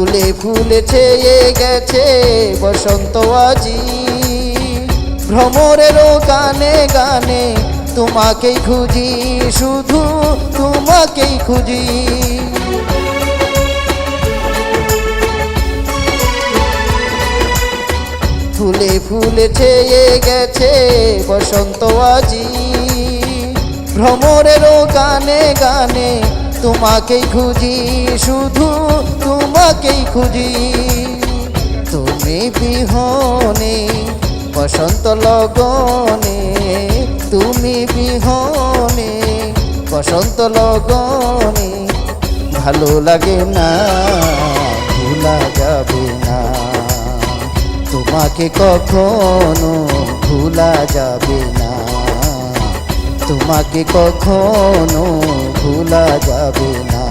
ফুলে ফুলে ছেয়ে গেছে বসন্ত আজি, ভ্রমরেরও গানে গানে তোমাকেই খুঁজি, শুধু তোমাকেই খুঁজি। ফুলে ফুলে ছেয়ে গেছে বসন্ত আজি, ভ্রমরেরও গানে গানে তোমাকেই খুঁজি, শুধু তোমাকেই খুঁজি। তুমি বিহনে বসন্ত লগনে, তুমি বিহনে বসন্ত লগনে, ভালো লাগে না ভোলা যাবে না, তোমাকে কখনো ভোলা যাবে না, তোমাকে কখনো ভোলা যাবে না।